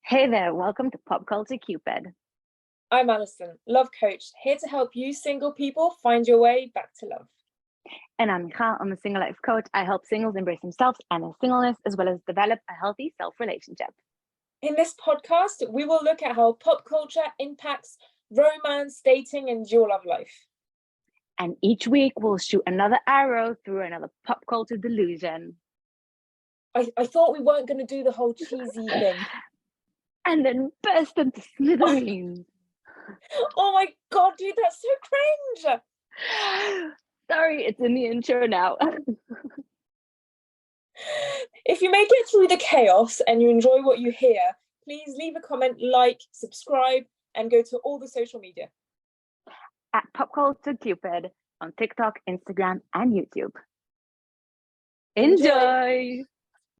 Hey there, welcome to Pop Culture Cupid. I'm Alison, love coach, here to help you single people find your way back to love. And I'm Michal, I'm a single life coach. I help singles embrace themselves and their singleness, as well as develop a healthy self-relationship. In this podcast, we will look at how pop culture impacts romance, dating, and your love life. And each week we'll shoot another arrow through another pop culture delusion. I thought we weren't going to do the whole cheesy thing. And then burst into smithereens. Oh my god, dude, that's so cringe! Sorry, it's in the intro now. If you make it through the chaos and you enjoy what you hear, please leave a comment, like, subscribe, and go to all the social media. At Pop Culture Cupid on TikTok, Instagram, and YouTube. Enjoy!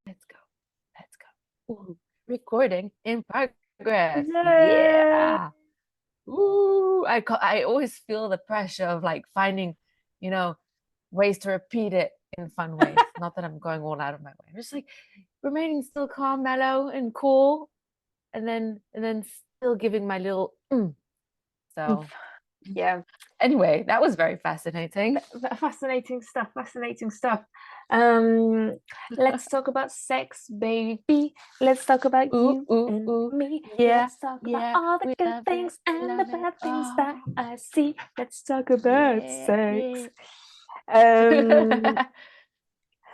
Let's go. Ooh, recording in progress. Yay! Yeah. Ooh, I always feel the pressure of like finding, ways to repeat it in fun ways. Not that I'm going all out of my way. I'm just like remaining still calm, mellow, and cool, and then still giving my little So yeah. Anyway, that was very fascinating. Fascinating stuff. Let's talk about sex, baby. Let's talk about you and me. Yeah, Let's talk about all the good things and the bad things that I see. Let's talk about sex.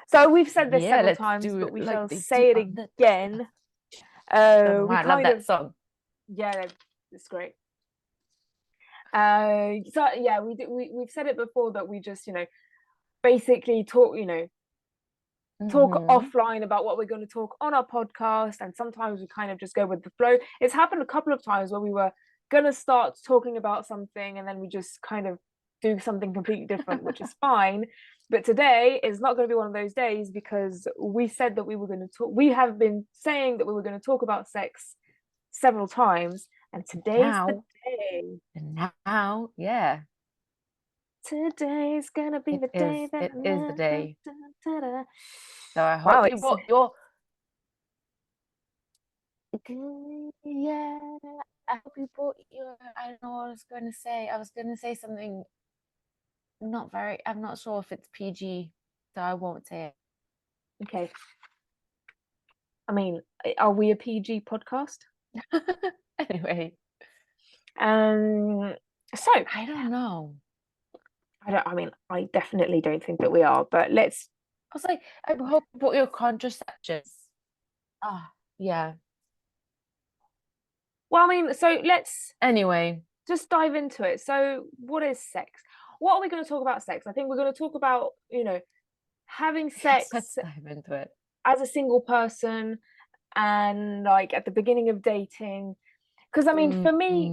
So we've said this several times, but we shall say it again. I love that song. Yeah, it's great. So yeah, we've said it before that we just basically talk offline about what we're going to talk on our podcast, and sometimes we kind of just go with the flow. It's happened a couple of times where we were going to start talking about something and then we just kind of do something completely different, which is fine. But today is not going to be one of those days, because we said that we were going to talk. We have been saying that we were going to talk about sex several times, and today's the day. And now, yeah. Today's gonna be the day. It is the day. So I hope you brought your. Yeah, I hope you brought your. I don't know what I was going to say. I was going to say something. I'm not sure if it's PG, so I won't say it. Okay. I mean, are we a PG podcast? Anyway. So I don't know. I definitely don't think that we are, but let's. I was like, I hope you brought your contraceptives. Yeah. Well, I mean, so let's just dive into it. So what is sex? What are we going to talk about sex? I think we're going to talk about, having sex. Let's dive into it. As a single person, and like at the beginning of dating. Because I mean, for me,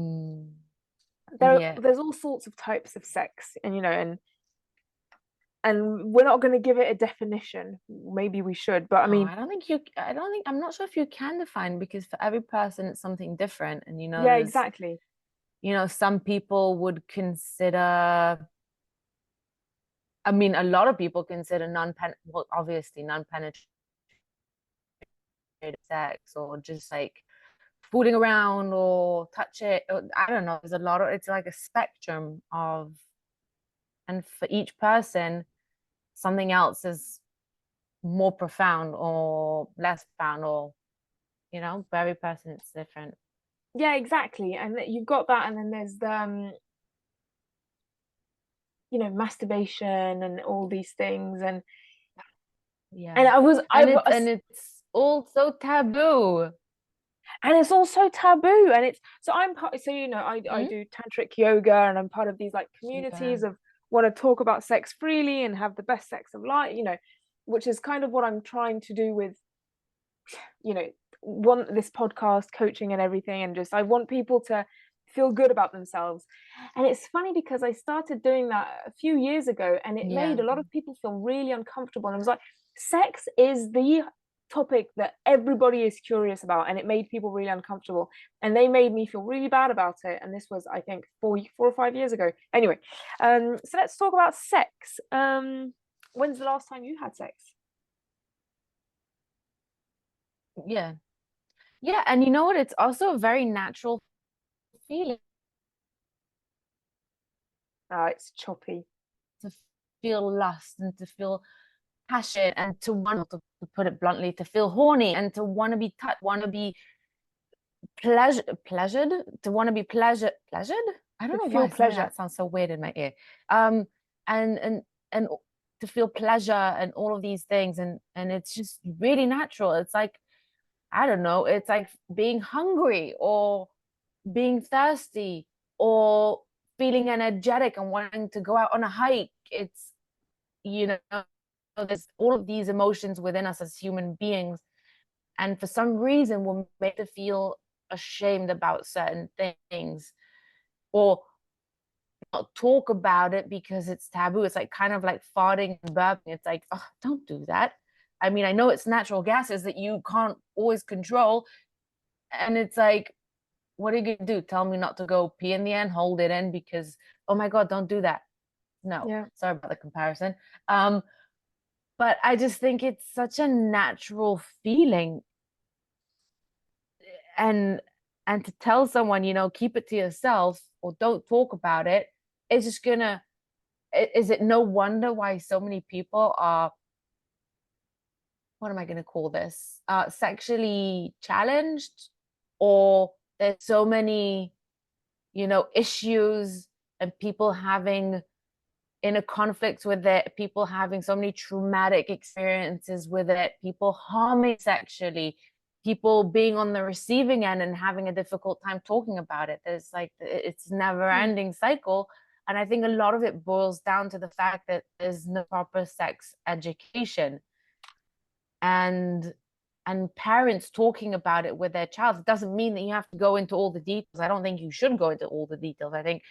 there's all sorts of types of sex, and we're not going to give it a definition. Maybe we should, but I mean, I'm not sure if you can define, because for every person it's something different, and yeah, exactly. Some people would consider. I mean, a lot of people consider obviously non-penetrative sex, or just like fooling around or touch it. I don't know. There's a lot of, it's like a spectrum of, and for each person, something else is more profound or less profound, or, for every person it's different. Yeah, exactly. And you've got that, and then there's the, masturbation and all these things, and and it's also taboo. And it's also taboo, and it's so I'm part. So I do tantric yoga, and I'm part of these like communities of want to talk about sex freely and have the best sex of life. Which is kind of what I'm trying to do with, this podcast, coaching, and everything, and just I want people to feel good about themselves. And it's funny because I started doing that a few years ago, and it made a lot of people feel really uncomfortable. And I was like, sex is the topic that everybody is curious about, and it made people really uncomfortable, and they made me feel really bad about it. And this was, I think, 4 or 5 years ago. Anyway, so let's talk about sex. When's the last time you had sex? Yeah, Yeah, and you know what? It's also a very natural feeling It's choppy. to feel lust and to feel passion and to want to put it bluntly, to feel horny and to want to be touched, want to be pleasured, to want to be pleasured. I don't To know feel why saying pleasure. that sounds so weird in my ear. Um, and to feel pleasure and all of these things, and it's just really natural. It's like, I don't know, it's like being hungry or being thirsty or feeling energetic and wanting to go out on a hike. It's, you know, there's all of these emotions within us as human beings, and for some reason we're made to feel ashamed about certain things or not talk about it because it's taboo. It's like kind of like farting and burping. It's like, oh, don't do that. I mean, I know it's natural gases that you can't always control, and it's like, what are you gonna do? Tell me not to go pee in the end, hold it in because, oh my God, don't do that. No, Yeah. sorry about the comparison. But I just think it's such a natural feeling, and to tell someone, you know, keep it to yourself or don't talk about it, it's just gonna, is it no wonder why so many people are, what am I going to call this, sexually challenged, or there's so many, you know, issues and people having inner conflicts with it, people having so many traumatic experiences with it, people harming sexually, people being on the receiving end and having a difficult time talking about it. There's like, it's never ending cycle. And I think a lot of it boils down to the fact that there's no proper sex education, and parents talking about it with their child. It doesn't mean that you have to go into all the details. I don't think you should go into all the details. I think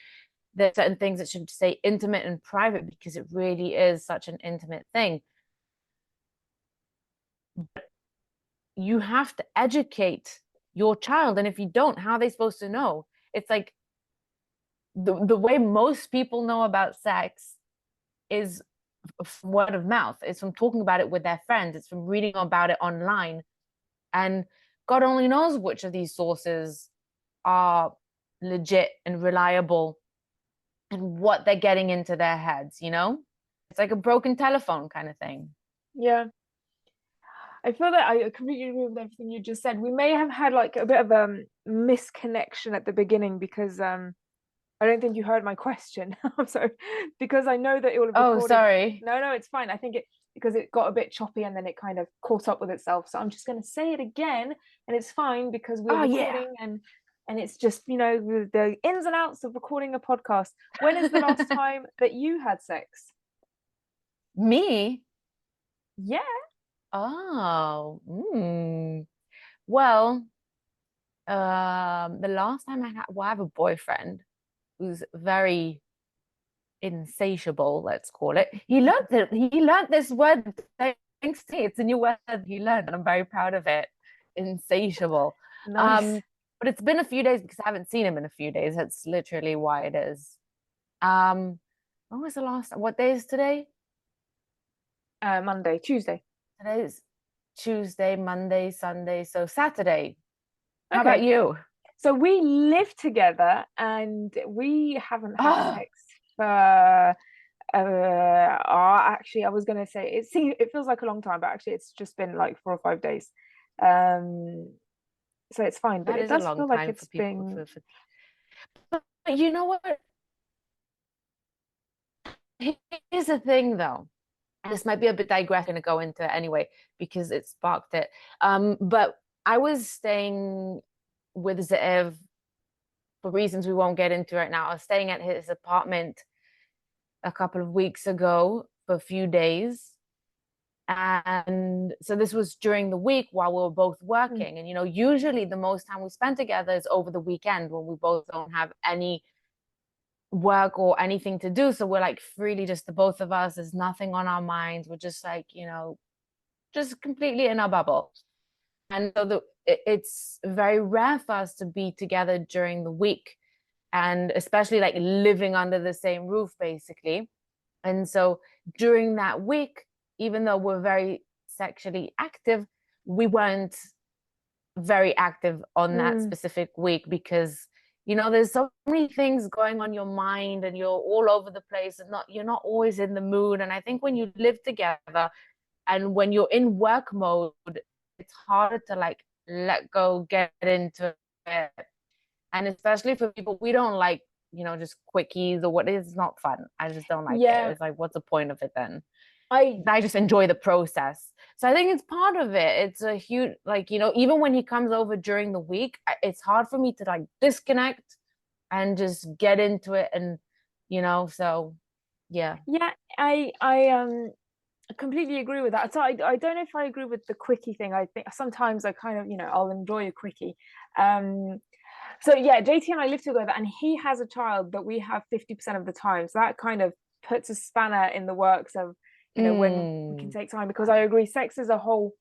there's certain things that should stay intimate and private because it really is such an intimate thing. But you have to educate your child, and if you don't, how are they supposed to know? It's like the way most people know about sex is from word of mouth. It's from talking about it with their friends. It's from reading about it online. And God only knows which of these sources are legit and reliable and what they're getting into their heads, you know? It's like a broken telephone kind of thing. Yeah. I feel that I completely agree with everything you just said. We may have had like a bit of a misconnection at the beginning because I don't think you heard my question. I'm sorry, because I know that it will have recorded. Oh, sorry. No, it's fine. I think it because it got a bit choppy and then it kind of caught up with itself. So I'm just going to say it again, and it's fine because we're recording and it's just, you know, the ins and outs of recording a podcast. When is the last time that you had sex? Me? Yeah. Oh, well, the last time I have a boyfriend who's very insatiable, let's call it. He learned this word thanks to me. It's a new word he learned, and I'm very proud of it. Insatiable. Nice. But it's been a few days because I haven't seen him in a few days. That's literally why it is. When was the last? What day is today? Monday, Tuesday. Today's Tuesday, Monday, Sunday, so Saturday. How Okay. about you? So we live together and we haven't had sex for actually I was gonna say it feels like a long time, but actually it's just been like 4 or 5 days. So it's fine, but That it is a does long feel like time it's for people. been But you know what? Here's the thing, though. This might be a bit digressing to go into anyway because it sparked it. But I was staying with Zeev for reasons we won't get into right now. I was staying at his apartment a couple of weeks ago for a few days. And so this was during the week while we were both working. And, you know, usually the most time we spend together is over the weekend when we both don't have any work or anything to do. So we're like freely just the both of us. There's nothing on our minds. We're just like, you know, just completely in our bubble. And so it's very rare for us to be together during the week, and especially like living under the same roof, basically. And so during that week, even though we're very sexually active, we weren't very active on that Mm. specific week, because you know there's so many things going on your mind and you're all over the place and you're not always in the mood. And I think when you live together and when you're in work mode, it's harder to like let go, get into it. And especially for people, we don't like, you know, just quickies or what is not fun. I just don't like it. It's like, what's the point of it then? I just enjoy the process. So I think it's part of it. It's a huge, like, you know, even when he comes over during the week, it's hard for me to like disconnect and just get into it. And, you know, so yeah. Yeah, I completely agree with that. So I don't know if I agree with the quickie thing. I think sometimes I kind of, you know, I'll enjoy a quickie. So yeah, JT and I live together, and he has a child that we have 50% of the time. So that kind of puts a spanner in the works of, you know, when we can take time, because I agree, sex is a whole,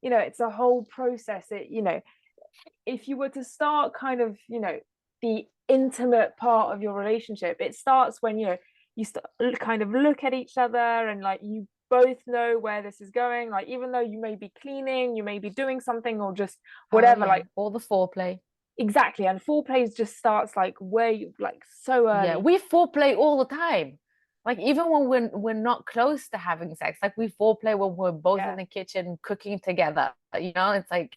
you know, it's a whole process. It, you know, if you were to start kind of, you know, the intimate part of your relationship, it starts when, you know, you start kind of look at each other and like you both know where this is going. Like even though you may be cleaning, you may be doing something or just whatever, like all the foreplay. Exactly. And foreplay just starts like way, like so early. Yeah, we foreplay all the time. Like even when we're not close to having sex, like we foreplay when we're both in the kitchen cooking together. You know, it's like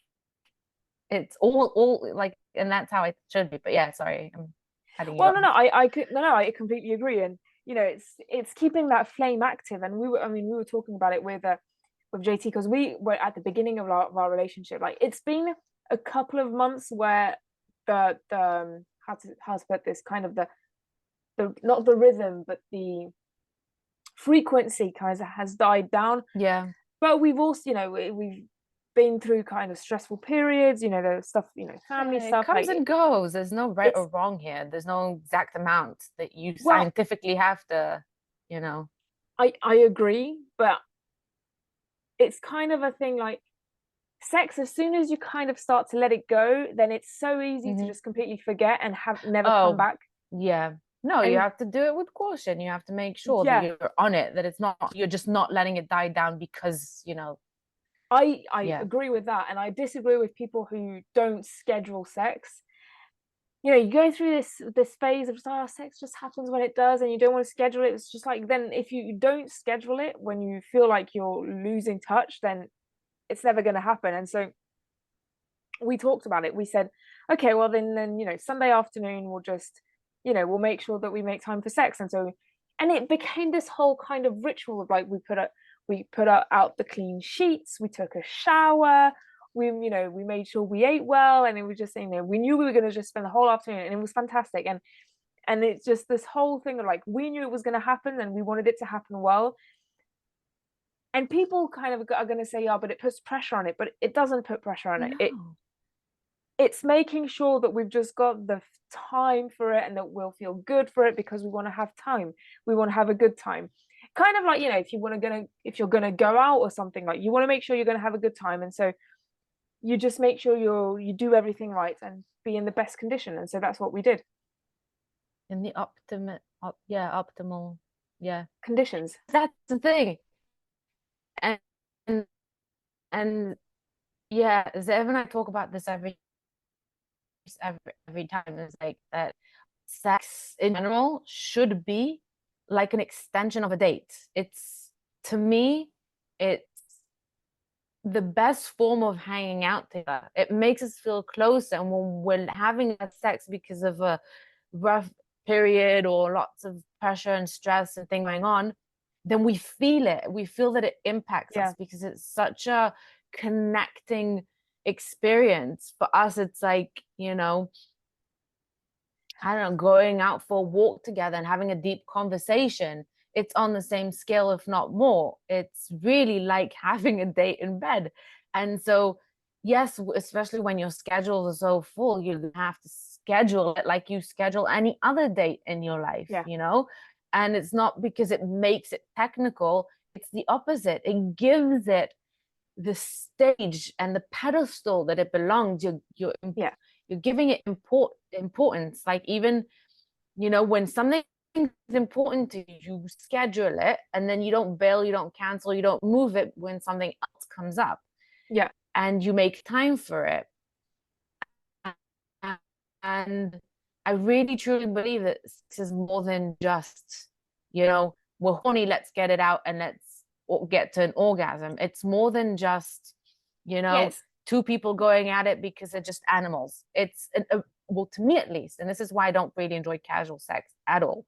it's all like, and that's how it should be. But yeah, sorry, I'm cutting you off. I completely agree. And you know, it's keeping that flame active. And we were talking about it with JT, because we were at the beginning of our relationship. Like it's been a couple of months where the how to put this, kind of the not the rhythm but the frequency kind of has died down. Yeah, but we've also, you know, we've been through kind of stressful periods, you know, there's stuff, you know, family stuff, it comes and goes. There's no right or wrong here. There's no exact amount that you scientifically have to, you know. I agree, but it's kind of a thing like sex, as soon as you kind of start to let it go, then it's so easy to just completely forget and have never come back. Yeah. No, you have to do it with caution. You have to make sure that you're on it, that it's not, you're just not letting it die down because, you know. I agree with that. And I disagree with people who don't schedule sex. You know, you go through this phase of sex just happens when it does, and you don't want to schedule it. It's just like, then if you don't schedule it when you feel like you're losing touch, then it's never going to happen. And so we talked about it. We said, okay, well then you know, Sunday afternoon we'll just, you know, we'll make sure that we make time for sex. And so, and it became this whole kind of ritual of like, we put out the clean sheets, we took a shower, we, you know, we made sure we ate well, and it was just, you know, we knew we were going to just spend the whole afternoon, and it was fantastic. And it's just this whole thing of like, we knew it was going to happen and we wanted it to happen well. And people kind of are going to say, but it puts pressure on it, but it doesn't put pressure on it. It's making sure that we've just got the time for it and that we'll feel good for it, because we want to have time. We want to have a good time. Kind of like, you know, if you're gonna go out or something, like you want to make sure you're going to have a good time. And so you just make sure you do everything right and be in the best condition. And so that's what we did. In the optimal conditions. That's the thing. And yeah, Zev and I talk about this every time. Is like that sex in general should be like an extension of a date. It's, to me, it's the best form of hanging out together. It makes us feel closer. And when we're having that sex because of a rough period or lots of pressure and stress and thing going on, then we feel it. We feel that it impacts us, because it's such a connecting experience. For us, it's like, you know, I don't know, going out for a walk together and having a deep conversation. It's on the same scale, if not more. It's really like having a date in bed. And so, yes, especially when your schedules are so full, you have to schedule it like you schedule any other date in your life, you know? And it's not because it makes it technical, it's the opposite. It gives it the stage and the pedestal that it belongs. You're giving it importance. Like, even, you know, when something is important to you, you schedule it, and then you don't bail, you don't cancel, you don't move it when something else comes up. And you make time for it. And I really truly believe that sex is more than just, you know, we're horny, let's get it out and let's get to an orgasm. It's more than just, you know, Yes. two people going at it because they're just animals. It's well, to me at least, and this is why I don't really enjoy casual sex at all.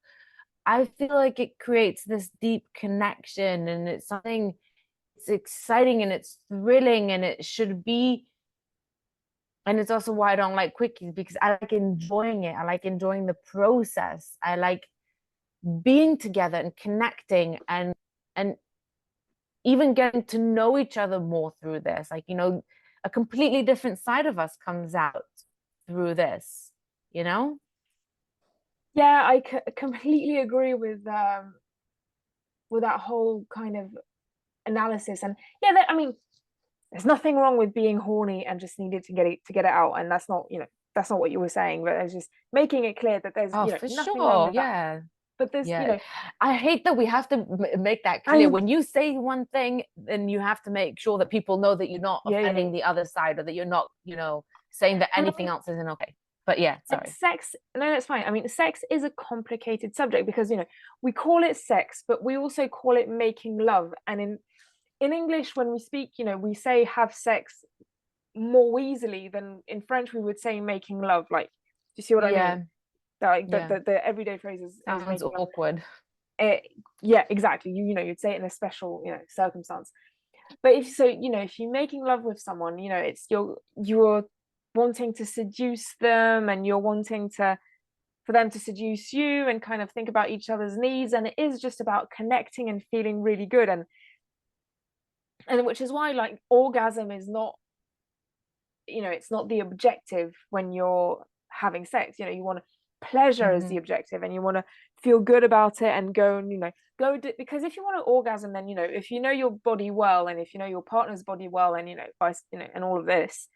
I feel like it creates this deep connection, and it's something, it's exciting and it's thrilling, and it should be. And it's also why I don't like quickies, because I like enjoying it. I like enjoying the process. I like being together and connecting, and even getting to know each other more through this. Like, you know, a completely different side of us comes out through this, you know? Yeah, I completely agree with that whole kind of analysis. And yeah, I mean, there's nothing wrong with being horny and just needed to get it out. And that's not, you know, that's not what you were saying, but it's just making it clear that there's, Oh, you know, for nothing wrong sure. with that. Yeah. But there's, you Yeah. know, I hate that we have to make that clear. When you say one thing, then you have to make sure that people know that you're not offending the other side, or that you're not, you know, saying that anything else isn't okay. But yeah, sorry. Sex, no, that's fine. I mean, sex is a complicated subject because, you know, we call it sex, but we also call it making love. And in English, when we speak, you know, we say have sex more easily than in French we would say making love. Like, do you see what I mean? Like the everyday phrases sounds making awkward. Yeah, exactly. You know, you'd say it in a special, you know, circumstance. But if so, you know, if you're making love with someone, you know, it's you're wanting to seduce them, and you're wanting to for them to seduce you, and kind of think about each other's needs, and it is just about connecting and feeling really good. And which is why, like, orgasm is not, you know, it's not the objective when you're having sex. You know, you want pleasure as the objective, and you want to feel good about it, and go and, you know, because if you want an orgasm, then, you know, if you know your body well, and if you know your partner's body well, and, you know, and all of this,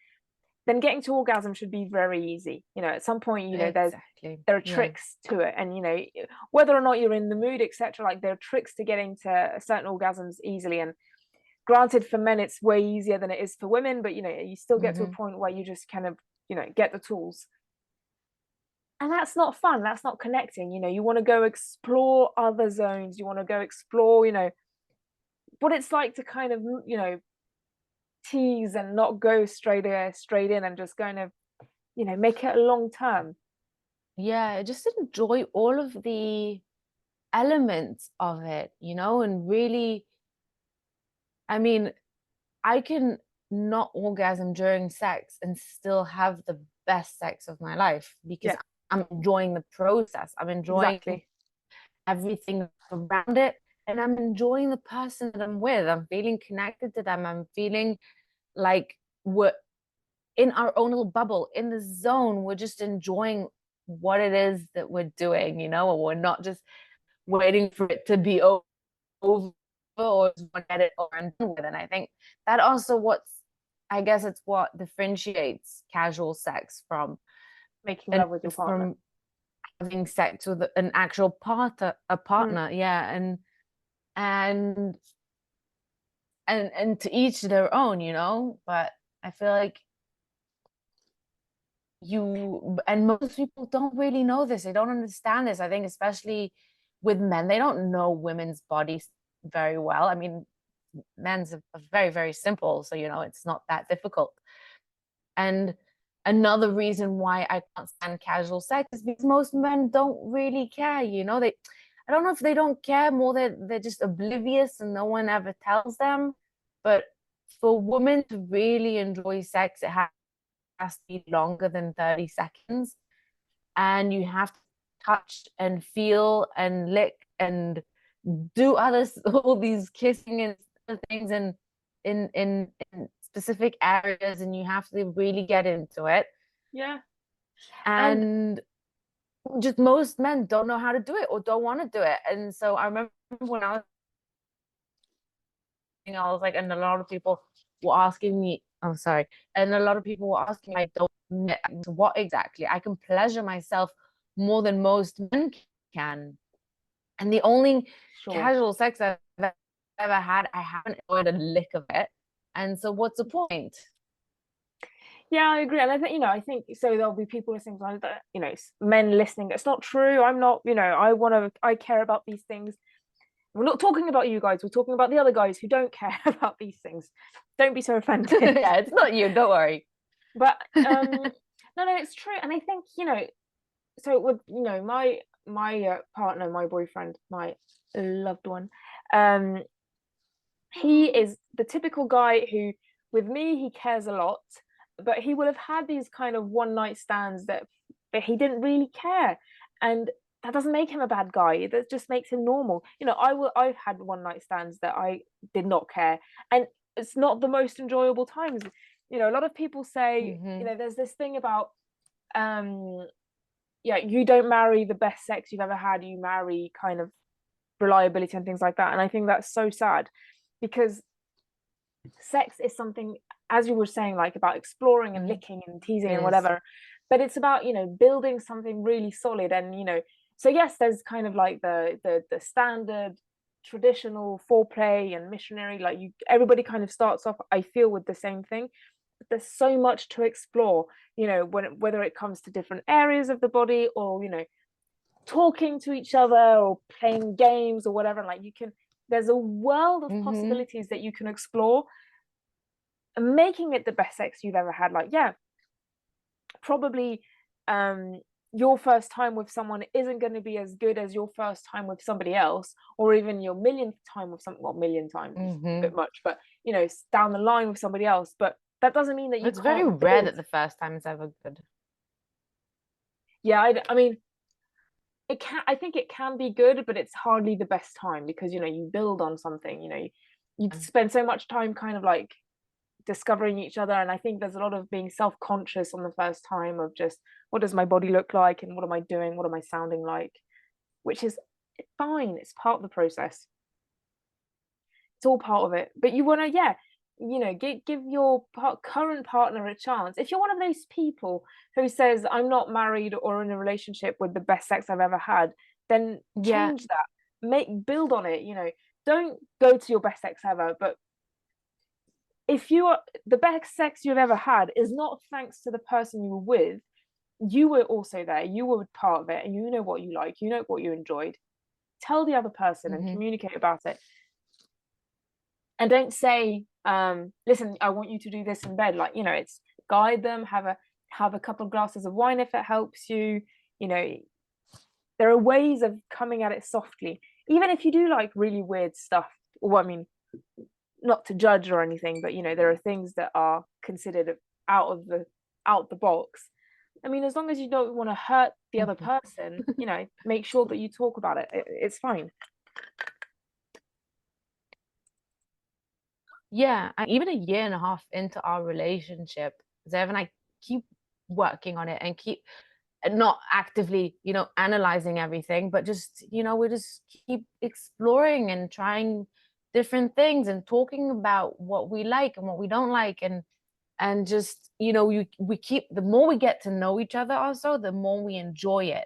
then getting to orgasm should be very easy. You know, at some point, you know, there are tricks to it, and, you know, whether or not you're in the mood, etc., like, there are tricks to getting to certain orgasms easily. And granted, for men it's way easier than it is for women, but, you know, you still get to a point where you just kind of, you know, get the tools, and that's not fun, that's not connecting. You know, you want to go explore other zones, you want to go explore, you know, what it's like to kind of, you know, tease and not go straight in, and just kind of, you know, make it a long term. Yeah, just enjoy all of the elements of it, you know, and really, I mean, I can not orgasm during sex and still have the best sex of my life, because I'm enjoying the process. I'm enjoying everything around it, and I'm enjoying the person that I'm with. I'm feeling connected to them. I'm feeling like we're in our own little bubble, in the zone. We're just enjoying what it is that we're doing, you know, and we're not just waiting for it to be over or just want to get it over and done with. And I think that also I guess it's what differentiates casual sex from making love with your partner, from having sex with an actual partner, yeah. And to each their own, you know. But I feel like most people don't really know this. They don't understand this. I think especially with men, they don't know women's bodies very well. I mean, men's are very, very simple, so, you know, it's not that difficult. And another reason why I can't stand casual sex is because most men don't really care, you know. I don't know if they don't care, more they're just oblivious and no one ever tells them. But for women to really enjoy sex, it has to be longer than 30 seconds, and you have to touch and feel and lick and do all these kissing and other things, and in specific areas, and you have to really get into it. And just most men don't know how to do it or don't want to do it. And so I remember when I was like, and a lot of people were asking me, I'm sorry, and a lot of people were asking me, I don't admit what exactly. I can pleasure myself more than most men can. And the only casual sex I've ever had, I haven't enjoyed a lick of it. And so what's the point? Yeah, I agree. And I think, I think so there'll be people listening to that, men listening. It's not true. I'm not, I care about these things. We're not talking about you guys. We're talking about the other guys who don't care about these things. Don't be so offended. Yeah, it's not you. Don't worry. But no, it's true. And I think, so with, my partner, my boyfriend, my loved one, he is the typical guy who, with me, he cares a lot, but he will have had these kind of one night stands that he didn't really care, and that doesn't make him a bad guy. That just makes him normal. I've had one night stands that I did not care, and it's not the most enjoyable times. A lot of people say, there's this thing about you don't marry the best sex you've ever had, you marry kind of reliability and things like that. And I think that's so sad, because sex is something, as you were saying, like about exploring and licking and teasing and whatever, but it's about building something really solid. And so yes, there's kind of like the standard traditional foreplay and missionary, like everybody kind of starts off, I feel, with the same thing. But there's so much to explore, whether it comes to different areas of the body, or talking to each other, or playing games or whatever. Like there's a world of possibilities that you can explore, and making it the best sex you've ever had. Like, yeah, probably your first time with someone isn't going to be as good as your first time with somebody else, or even your millionth time with someone. Well, million times is a bit much, but down the line with somebody else. But that doesn't mean that it's very rare that the first time is ever good. Yeah, I mean, I think it can be good, but it's hardly the best time, because you build on something. You spend so much time kind of like discovering each other, and I think there's a lot of being self-conscious on the first time, of just, what does my body look like, and what am I doing, what am I sounding like, which is fine. It's part of the process. It's all part of it. But you want to give your current partner a chance. If you're one of those people who says, I'm not married or in a relationship with the best sex I've ever had, then change that. Build on it. Don't go to your best sex ever, but if the best sex you've ever had is not thanks to the person you were with, you were also there, you were part of it, and you know what you like, you know what you enjoyed. Tell the other person and communicate about it. And don't say, listen, I want you to do this in bed. Like, it's guide them, have a couple of glasses of wine if it helps you. There are ways of coming at it softly, even if you do like really weird stuff. Well, I mean, not to judge or anything, but there are things that are considered out the box. I mean, as long as you don't want to hurt the other person, make sure that you talk about it. It's fine. Yeah, and even a year and a half into our relationship, Zev and I keep working on it, and keep not actively, analyzing everything, but just, we just keep exploring and trying different things, and talking about what we like and what we don't like, and just, we keep, the more we get to know each other also, the more we enjoy it,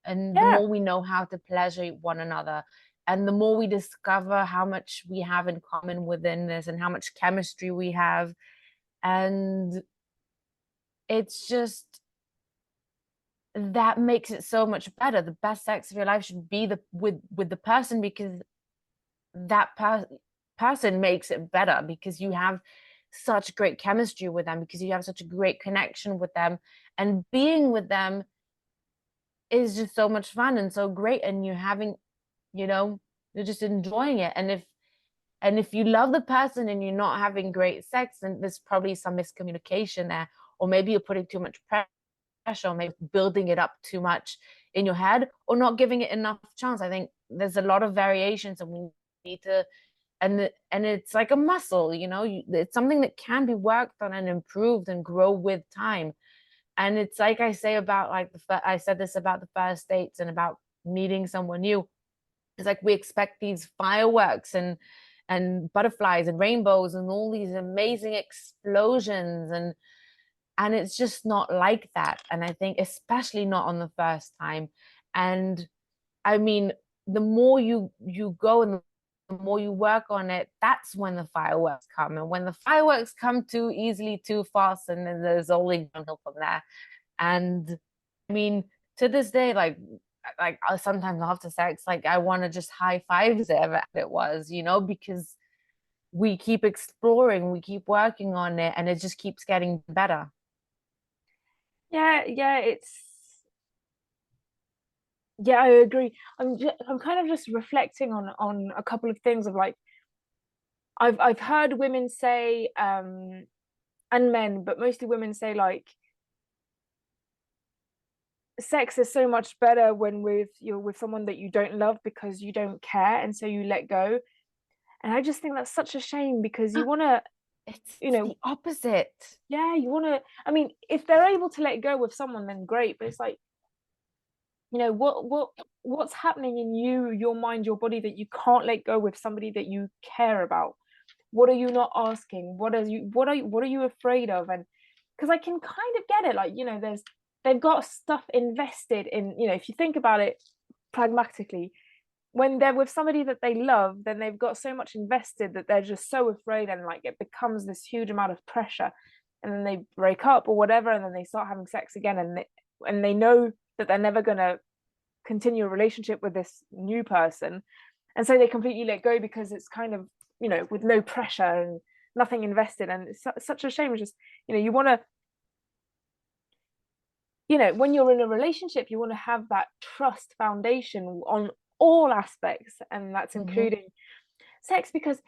and the more we know how to pleasure one another, and the more we discover how much we have in common within this, and how much chemistry we have. And it's just, that makes it so much better. The best sex of your life should be with the person, because that person makes it better, because you have such great chemistry with them, because you have such a great connection with them, and being with them is just so much fun and so great, and you're just enjoying it. And if you love the person and you're not having great sex, then there's probably some miscommunication there, or maybe you're putting too much pressure, or maybe building it up too much in your head, or not giving it enough chance. I think there's a lot of variations, and we need to, and it's like a muscle, it's something that can be worked on and improved and grow with time. And it's like I say about like I said this about the first dates and about meeting someone new. It's like we expect these fireworks and butterflies and rainbows and all these amazing explosions, and it's just not like that. And I think especially not on the first time. And I mean, the more you go and the more you work on it, that's when the fireworks come. And when the fireworks come too easily, too fast, and then there's only downhill from there. And I mean, to this day, like sometimes after sex, like I want to just high five whatever it was, you know, because we keep exploring, we keep working on it, and it just keeps getting better. Yeah, I agree. I'm kind of just reflecting on a couple of things of like, I've heard women say, and men, but mostly women say, like, sex is so much better when you're with someone that you don't love because you don't care, and so you let go. And I just think that's such a shame, because you want to, it's the opposite. Yeah, you want to, I mean, if they're able to let go with someone, then great, but it's like, you know, what's happening in you, your mind, your body, that you can't let go with somebody that you care about? What are you not asking? What are you afraid of? And because I can kind of get it, like, you know, they've got stuff invested in, you know, if you think about it pragmatically, when they're with somebody that they love, then they've got so much invested that they're just so afraid, and like it becomes this huge amount of pressure, and then they break up or whatever, and then they start having sex again, and they know that they're never going to continue a relationship with this new person, and so they completely let go because it's kind of, you know, with no pressure and nothing invested. And it's such a shame. It's just, you know, you want to, you know, when you're in a relationship, you want to have that trust foundation on all aspects, and that's including sex. Because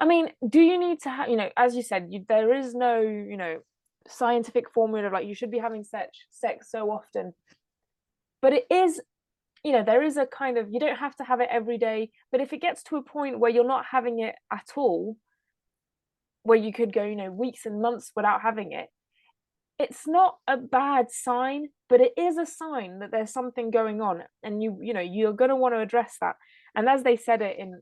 I mean, do you need to have, you know, as you said, there is no, you know, scientific formula like you should be having sex so often, but it is, you know, there is a kind of, you don't have to have it every day, but if it gets to a point where you're not having it at all, where you could go, you know, weeks and months without having it, it's not a bad sign, but it is a sign that there's something going on, and you know, you're going to want to address that. And as they said it in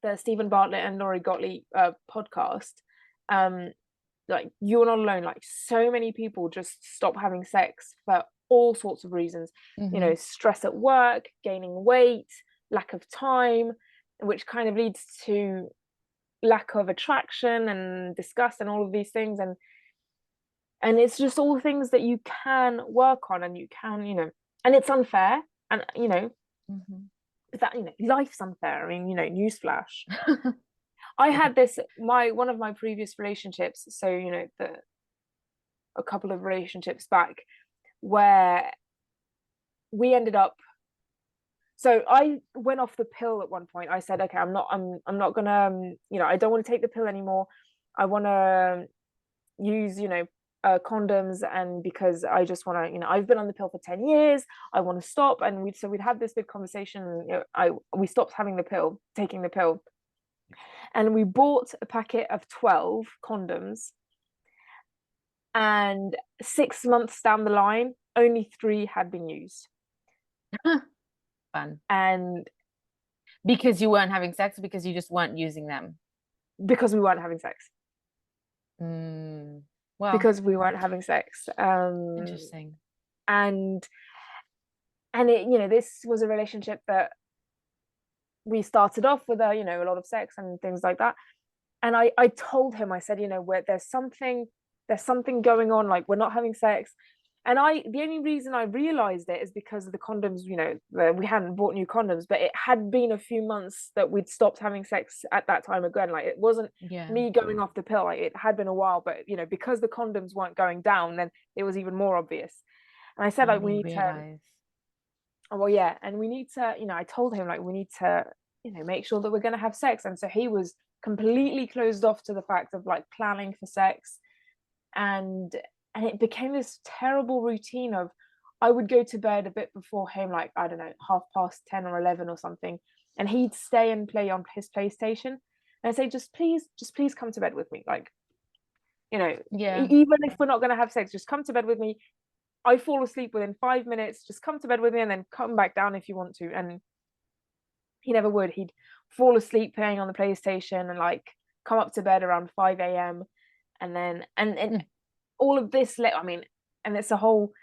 the Stephen Bartlett and Laurie Gottlieb podcast, like, you're not alone. Like, so many people just stop having sex for all sorts of reasons, you know, stress at work, gaining weight, lack of time, which kind of leads to lack of attraction and disgust and all of these things. And it's just all things that you can work on, and you can, you know, and it's unfair, and, you know, that, you know, life's unfair. I mean, you know, newsflash. I had this, one of my previous relationships, so, you know, a couple of relationships back, where we ended up, so I went off the pill at one point. I said, okay, I'm not gonna, you know, I don't want to take the pill anymore. I want to use, you know, condoms, and because I just want to, you know, I've been on the pill for 10 years, I want to stop. And we'd had this big conversation, you know, we stopped taking the pill, and we bought a packet of 12 condoms, and 6 months down the line, only 3 had been used. Fun. And because you weren't having sex, because you just weren't using them? Because we weren't having sex. Well, because we weren't having sex. Interesting. And it, you know, this was a relationship that we started off with you know, a lot of sex and things like that. And I told him, I said, you know, where there's something going on, like, we're not having sex. And the only reason I realized it is because of the condoms, you know, we hadn't bought new condoms, but it had been a few months that we'd stopped having sex at that time again. Like, it wasn't me going off the pill, like, it had been a while, but, you know, because the condoms weren't going down, then it was even more obvious. And I said, like, we need to, well, yeah, and we need to, you know, I told him, like, we need to, you know, make sure that we're going to have sex. And so he was completely closed off to the fact of, like, planning for sex. And it became this terrible routine of, I would go to bed a bit before him, like, I don't know, 10:30 or 11 or something, and he'd stay and play on his PlayStation, and I'd say, just please come to bed with me, like, you know, even if we're not going to have sex, just come to bed with me. I fall asleep within 5 minutes, just come to bed with me, and then come back down if you want to. And he never would. He'd fall asleep playing on the PlayStation and, like, come up to bed around 5 a.m. and then and all of this, I mean, and it's a whole,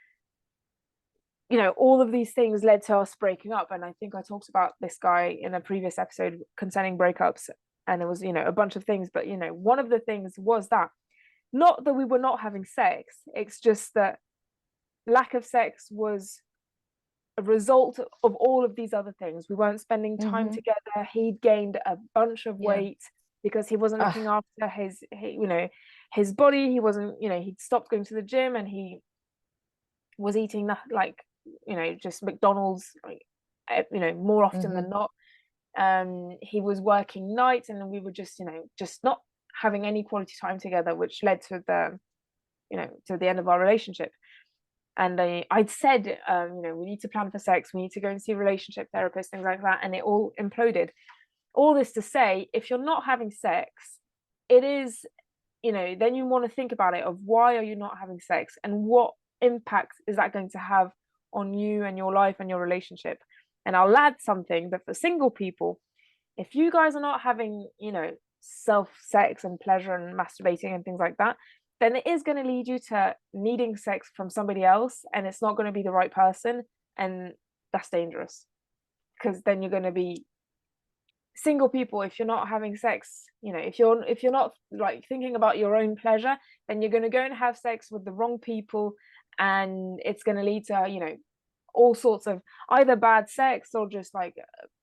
you know, all of these things led to us breaking up. And I think I talked about this guy in a previous episode concerning breakups, and it was, you know, a bunch of things, but, you know, one of the things was that, not that we were not having sex, it's just that lack of sex was a result of all of these other things. We weren't spending time together. He'd gained a bunch of weight because he wasn't looking after you know, his body. He wasn't, you know, he'd stopped going to the gym, and he was eating like, you know, just McDonald's, like, you know, more often than not. He was working nights, and we were just, you know, just not having any quality time together, which led to the, you know, to the end of our relationship. And I'd said, you know, we need to plan for sex, we need to go and see a relationship therapist, things like that, and it all imploded. All this to say, if you're not having sex, it is, you know, then you want to think about it, of why are you not having sex, and what impact is that going to have on you and your life and your relationship. And I'll add something, but for single people, if you guys are not having, you know, self sex and pleasure and masturbating and things like that, then it is going to lead you to needing sex from somebody else, and it's not going to be the right person, and that's dangerous, because then you're going to be single people. If you're not having sex, you know, if you're not like thinking about your own pleasure, then you're going to go and have sex with the wrong people, and it's going to lead to, you know, all sorts of either bad sex or just like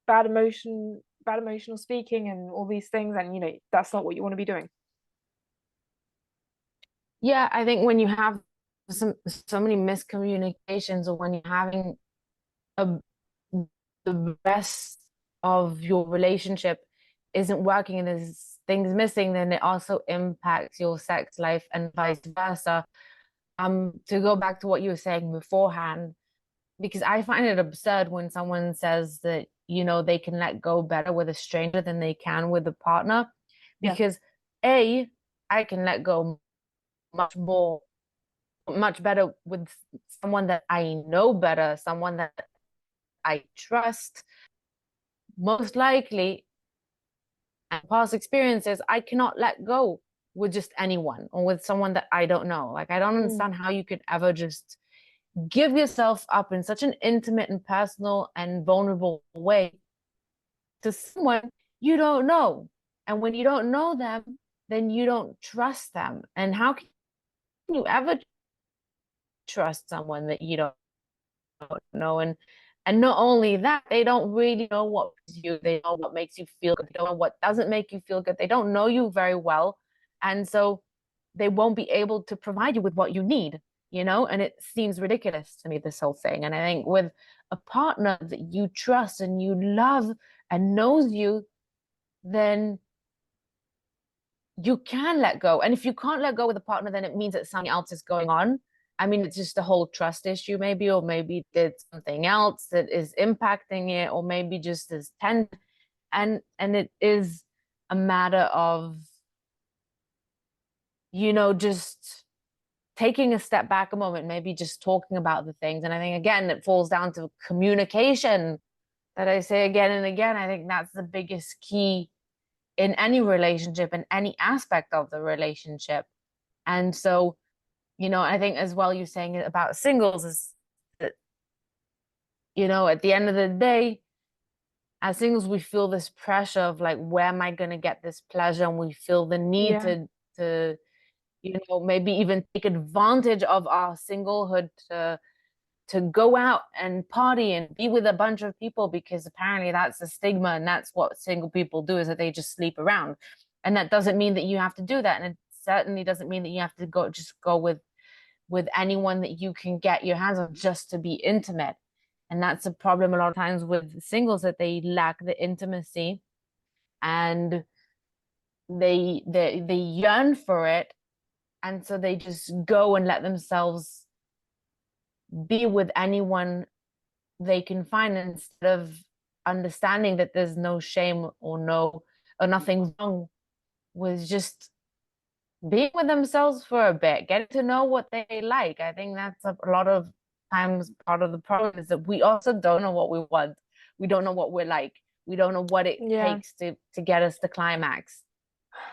bad emotional speaking and all these things, and, you know, that's not what you want to be doing. Yeah, I think when you have so many miscommunications, or when you're having the rest of your relationship isn't working and there's things missing, then it also impacts your sex life and vice versa. To go back to what you were saying beforehand, because I find it absurd when someone says that, you know, they can let go better with a stranger than they can with a partner, because I can let go much better with someone that I know better, someone that I trust. Most likely, and past experiences, I cannot let go with just anyone, or with someone that I don't know. Like, I don't understand how you could ever just give yourself up in such an intimate and personal and vulnerable way to someone you don't know. And when you don't know them, then you don't trust them. And how can you ever trust someone that you don't know? And not only that, they don't really know what they know what makes you feel good. They don't know what doesn't make you feel good. They don't know you very well. And so they won't be able to provide you with what you need, you know? And it seems ridiculous to me, this whole thing. And I think with a partner that you trust and you love and knows you, then you can let go. And if you can't let go with a partner, then it means that something else is going on. I mean, it's just a whole trust issue, maybe, or maybe it's something else that is impacting it, or maybe just as tense. And it is a matter of, you know, just taking a step back a moment, maybe just talking about the things. And I think, again, it falls down to communication that I say again and again. I think that's the biggest key in any relationship, in any aspect of the relationship. And so, you know, I think as well, you're saying about singles is that, you know, at the end of the day, as singles, we feel this pressure of like, where am I going to get this pleasure? And we feel the need to, you know, maybe even take advantage of our singlehood to go out and party and be with a bunch of people, because apparently that's a stigma, and that's what single people do, is that they just sleep around. And that doesn't mean that you have to do that, and it certainly doesn't mean that you have to go with anyone that you can get your hands on just to be intimate. And that's a problem a lot of times with singles, that they lack the intimacy, and they yearn for it, and so they just go and let themselves be with anyone they can find, instead of understanding that there's no shame or nothing wrong with just being with themselves for a bit, getting to know what they like. I think that's a lot of times part of the problem, is that we also don't know what we want. We don't know what we're like. We don't know what it takes to get us the climax.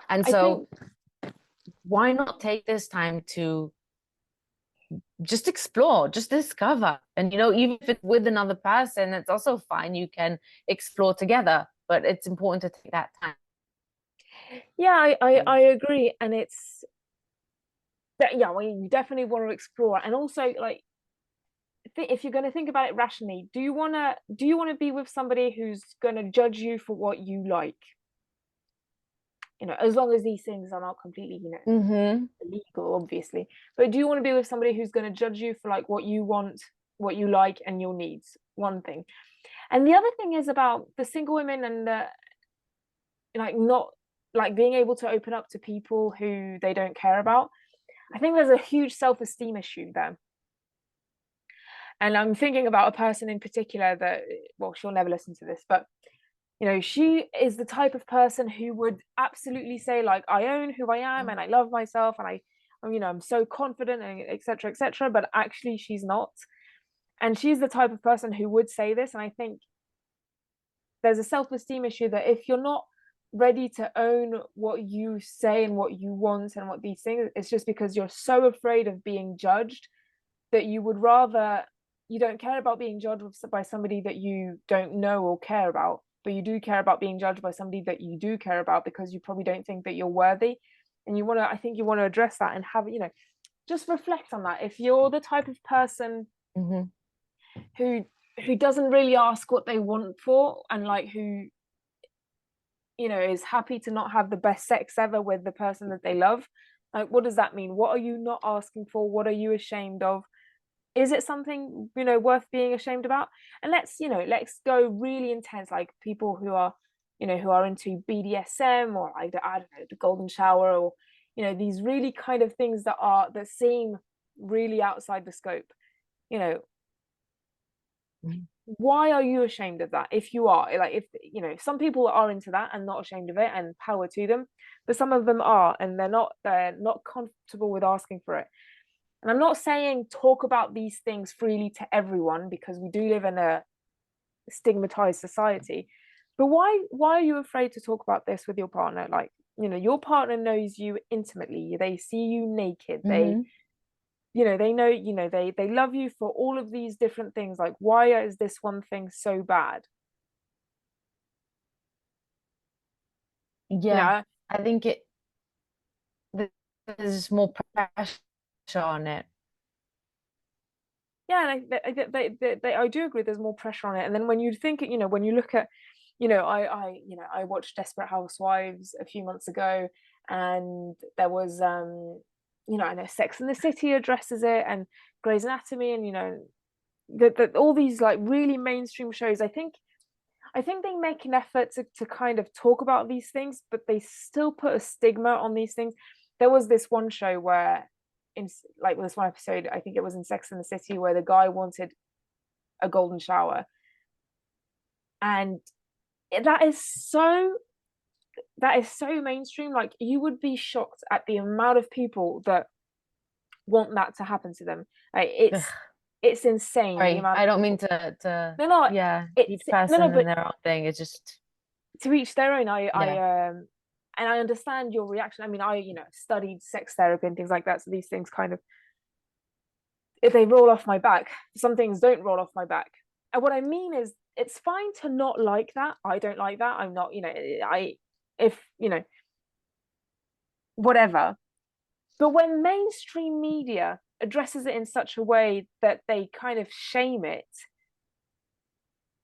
And so why not take this time to just explore, just discover. And, you know, even if it's with another person, it's also fine. You can explore together, but it's important to take that time. Yeah, I agree. And it's that, yeah, well, you definitely want to explore. And also, like, if you're going to think about it rationally, do you want to be with somebody who's going to judge you for what you like? You know, as long as these things are not completely, you know, illegal, obviously. But do you want to be with somebody who's going to judge you for like what you want, what you like, and your needs? One thing. And the other thing is about the single women and like not like being able to open up to people who they don't care about. I think there's a huge self-esteem issue there. And I'm thinking about a person in particular that, well, she'll never listen to this, but you know, she is the type of person who would absolutely say, like, I own who I am and I love myself and you know, I'm so confident and etc. etc. But actually she's not. And she's the type of person who would say this. And I think there's a self-esteem issue that if you're not ready to own what you say and what you want and what these things, it's just because you're so afraid of being judged that you would rather, you don't care about being judged by somebody that you don't know or care about, but you do care about being judged by somebody that you do care about because you probably don't think that you're worthy. And you want to, I think you want to address that and have, you know, just reflect on that. If you're the type of person who doesn't really ask what they want for, and like who, you know, is happy to not have the best sex ever with the person that they love, like, what does that mean? What are you not asking for? What are you ashamed of? Is it something, you know, worth being ashamed about? And let's, you know, let's go really intense, like people who are, you know, who are into BDSM or like I don't know, the golden shower, or, you know, these really kind of things that seem really outside the scope. You know, why are you ashamed of that? If you are, like, if, you know, some people are into that and not ashamed of it, and power to them, but some of them are, and they're not comfortable with asking for it. And I'm not saying talk about these things freely to everyone, because we do live in a stigmatized society. But why are you afraid to talk about this with your partner? Like, you know, your partner knows you intimately. They see you naked. They, you know, they know, you know, they love you for all of these different things. Like, why is this one thing so bad? Yeah, you know? I think there's more pressure on it. Yeah, and I do agree there's more pressure on it. And then when you think, you know, when you look at, you know, I watched Desperate Housewives a few months ago, and there was you know, I know Sex and the City addresses it, and Grey's Anatomy, and you know, that all these like really mainstream shows, I think they make an effort to kind of talk about these things, but they still put a stigma on these things. There was this one show where, in like this one episode, I think it was in Sex and the City, where the guy wanted a golden shower, and that is so mainstream. Like, you would be shocked at the amount of people that want that to happen to them. Like, it's insane. Sorry, the amount I don't mean to no yeah, each it's person but and their own thing. It's just to each their own. yeah. And I understand your reaction. I mean, I, you know, studied sex therapy and things like that, so these things kind of, if they roll off my back, some things don't roll off my back. And what I mean is, it's fine to not like that. I don't like that. I'm not, you know, if, you know, whatever. But when mainstream media addresses it in such a way that they kind of shame it,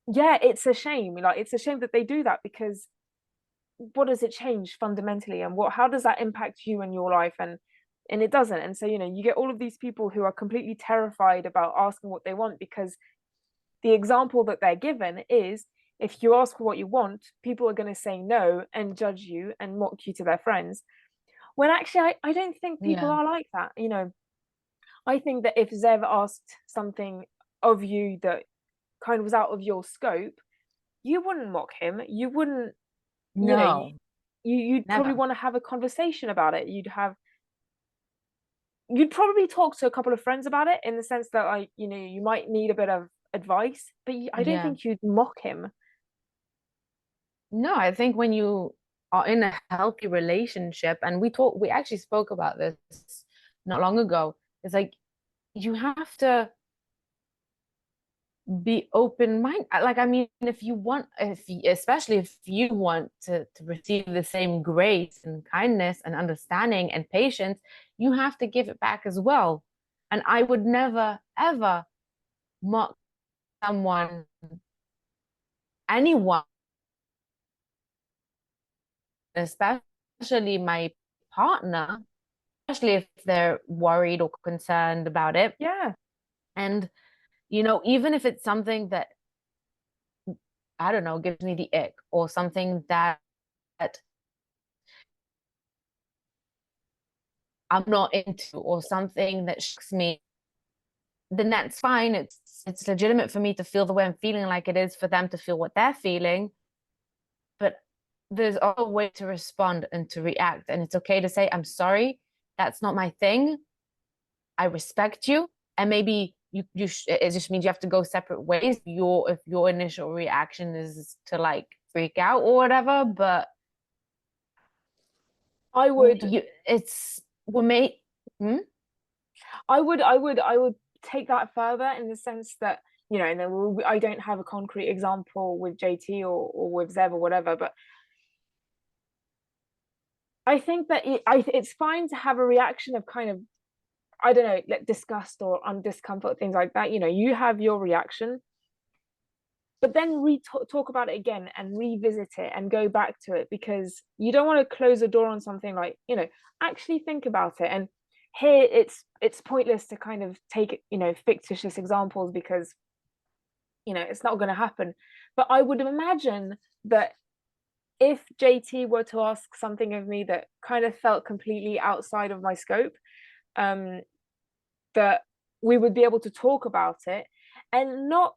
yeah, it's a shame. Like, it's a shame that they do that, because what does it change fundamentally, and how does that impact you and your life? And it doesn't. And so, you know, you get all of these people who are completely terrified about asking what they want, because the example that they're given is, if you ask for what you want, people are going to say no and judge you and mock you to their friends, when actually I don't think people are like that. You know, I think that if Zev asked something of you that kind of was out of your scope, you wouldn't mock him. You wouldn't, you know, you'd probably want to have a conversation about it. You'd probably talk to a couple of friends about it, in the sense that, like, you know, you might need a bit of advice, but I don't think you'd mock him. No, I think when you are in a healthy relationship, and we actually spoke about this not long ago, it's like you have to be open minded. Like, I mean, if you want, especially if you want to receive the same grace and kindness and understanding and patience, you have to give it back as well. And I would never ever mock someone, anyone, especially my partner, especially if they're worried or concerned about it. Yeah. And you know, even if it's something that, I don't know, gives me the ick, or something that I'm not into, or something that shocks me, then that's fine. It's legitimate for me to feel the way I'm feeling, like it is for them to feel what they're feeling. But there's a way to respond and to react. And it's okay to say, I'm sorry, that's not my thing. I respect you. And maybe it just means you have to go separate ways. If your initial reaction is to like freak out or whatever, but I would it's what made I would take that further, in the sense that, you know, and then I don't have a concrete example with JT or with Zev or whatever, but I think that it's fine to have a reaction of kind of, I don't know, like disgust or discomfort, things like that. You know, you have your reaction, but then talk about it again and revisit it and go back to it, because you don't want to close the door on something. Like, you know, actually think about it. And here it's pointless to kind of take, you know, fictitious examples, because, you know, it's not going to happen. But I would imagine that if JT were to ask something of me that kind of felt completely outside of my scope, that we would be able to talk about it, and not,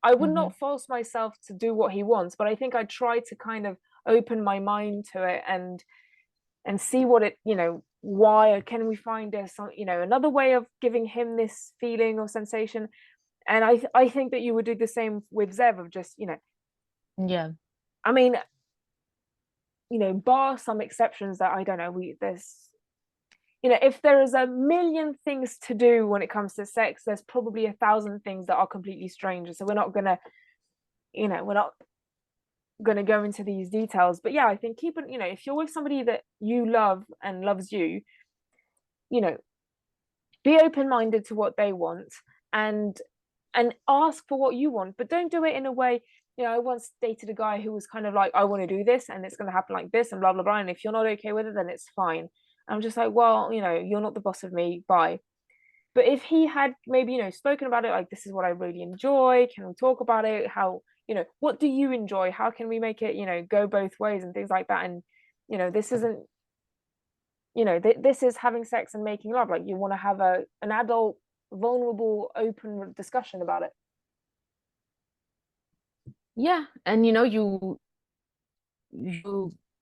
I would not force myself to do what he wants, but I think I try to kind of open my mind to it and see what it, you know, why can we find some, you know, another way of giving him this feeling or sensation. And I think that you would do the same with Zev, of just, you know, yeah, I mean, you know, bar some exceptions that, I don't know, there's, you know, if there is a million things to do when it comes to sex, there's probably 1,000 things that are completely strange. So we're not gonna, you know, we're not gonna go into these details. But yeah, I think keep it, you know, if you're with somebody that you love and loves you, you know, be open-minded to what they want, and ask for what you want, but don't do it in a way. You know, I once dated a guy who was kind of like, I want to do this and it's going to happen like this and blah blah blah, and if you're not okay with it, then it's fine. I'm just like, well, you know, you're not the boss of me, bye. But if he had maybe, you know, spoken about it, like, this is what I really enjoy, can we talk about it, how, you know, what do you enjoy, how can we make it, you know, go both ways and things like that. And, you know, this isn't, you know, this is having sex and making love. Like, you want to have an adult, vulnerable, open discussion about it. yeah. And you know,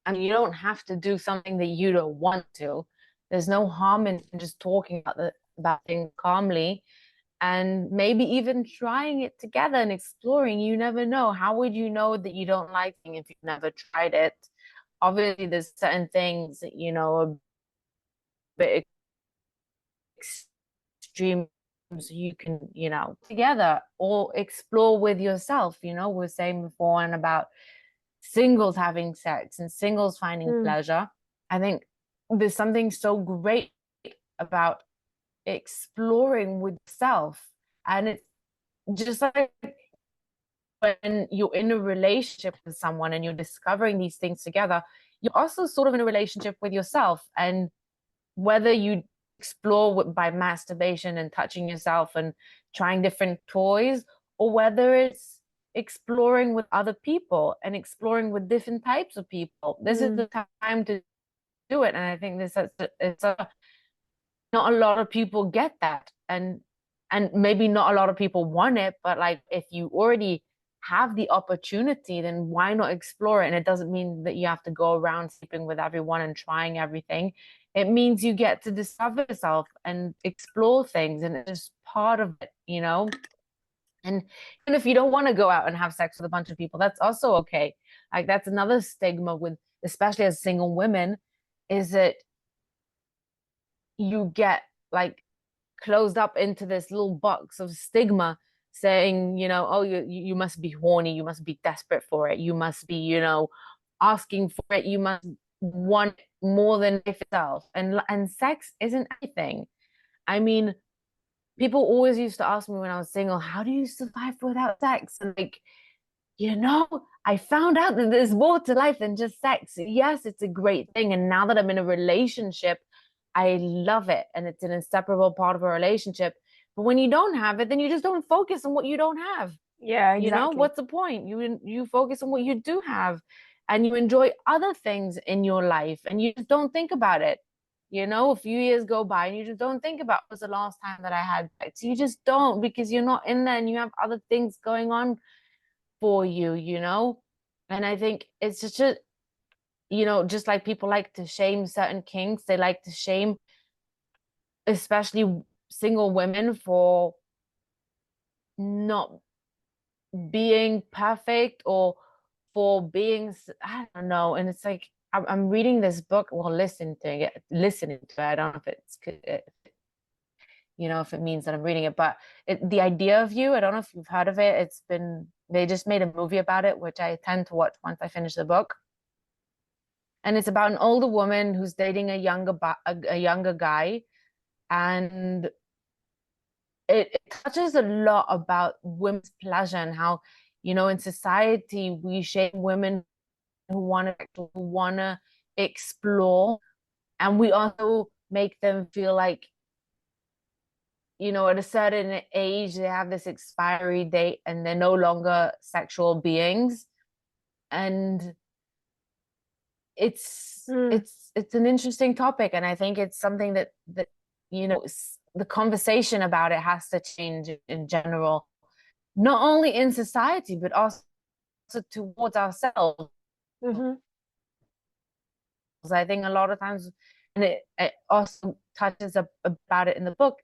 I mean, you don't have to do something that you don't want to. There's no harm in just talking about things calmly, and maybe even trying it together and exploring. You never know. How would you know that you don't like it if you've never tried it? Obviously, there's certain things that, you know, a bit extreme, so you can, you know, together or explore with yourself. You know, we were saying before and about singles having sex and singles finding pleasure. I think there's something so great about exploring with self. And it's just like when you're in a relationship with someone and you're discovering these things together, you're also sort of in a relationship with yourself. And whether you explore by masturbation and touching yourself and trying different toys, or whether it's exploring with other people and exploring with different types of people, this is the time to do it. And I think not a lot of people get that, and maybe not a lot of people want it, but like, if you already have the opportunity, then why not explore it? And it doesn't mean that you have to go around sleeping with everyone and trying everything. It means you get to discover yourself and explore things, and it's just part of it, you know. And even if you don't want to go out and have sex with a bunch of people, that's also okay. Like, that's another stigma with, especially as single women, is that you get like closed up into this little box of stigma, saying, you know, oh, you must be horny, you must be desperate for it, you must be, you know, asking for it, you must want more than life itself. And sex isn't anything. I mean, people always used to ask me when I was single, how do you survive without sex? And like, you know, I found out that there's more to life than just sex. Yes, it's a great thing. And now that I'm in a relationship, I love it. And it's an inseparable part of a relationship. But when you don't have it, then you just don't focus on what you don't have. Yeah, exactly. You know, what's the point? You focus on what you do have, and you enjoy other things in your life, and you just don't think about it. You know, a few years go by and you just don't think about was the last time that I had sex. You just don't, because you're not in there and you have other things going on for you, you know? And I think it's just you know, just like people like to shame certain kinks, they like to shame especially single women for not being perfect or for being, I don't know. And it's like I'm reading this book, well, listening to it. I don't know if it's you know, if it means that I'm reading it, but the idea of you, I don't know if you've heard of it. They just made a movie about it, which I tend to watch once I finish the book. And it's about an older woman who's dating a younger guy, and it touches a lot about women's pleasure and how, you know, in society we shame women who want to explore, and we also make them feel like, you know, at a certain age they have this expiry date and they're no longer sexual beings. And it's an interesting topic, and I think it's something that you know, the conversation about it has to change in general, not only in society but also towards ourselves. I think a lot of times, and it also touches about it in the book,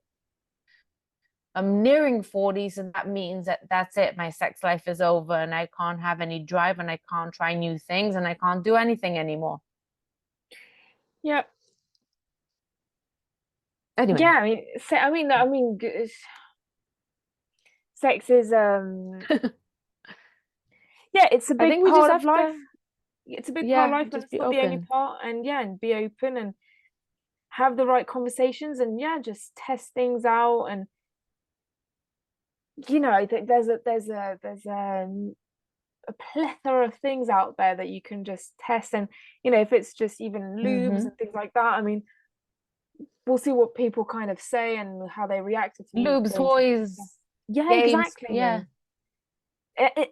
I'm nearing 40, so that means that's it, my sex life is over and I can't have any drive and I can't try new things and I can't do anything anymore. Yep. Anyway. Yeah, I mean sex is yeah, it's a big part of life. It's a big part of life, but it's not the only part. And yeah, and be open and have the right conversations, and yeah, just test things out. And you know, I think there's a plethora of things out there that you can just test. And you know, if it's just even lubes and things like that, I mean, we'll see what people kind of say and how they react to lubes, toys, yeah, games, exactly. Yeah.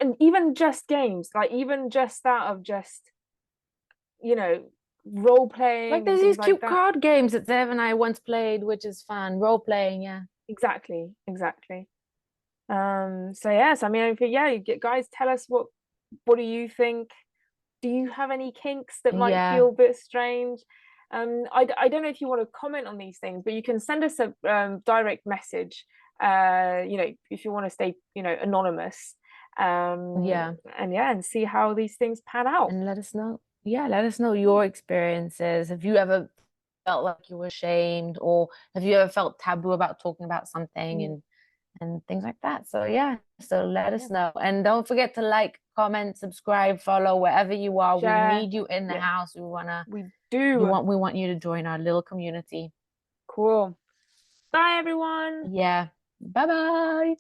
And even just games, like even just that of just, you know, role playing, like there's these cute card games that Zev and I once played, which is fun. Role playing, yeah. Exactly. So yes, I mean, yeah, guys, tell us what do you think? Do you have any kinks that might feel a bit strange? I don't know if you want to comment on these things, but you can send us a direct message, you know, if you want to stay, you know, anonymous. And see how these things pan out. And let us know. Yeah, let us know your experiences. Have you ever felt like you were ashamed, or have you ever felt taboo about talking about something and things like that? So yeah, so let us know. And don't forget to like, comment, subscribe, follow wherever you are. Share. We need you in the house. We want you to join our little community. Cool. Bye everyone. Yeah. Bye-bye.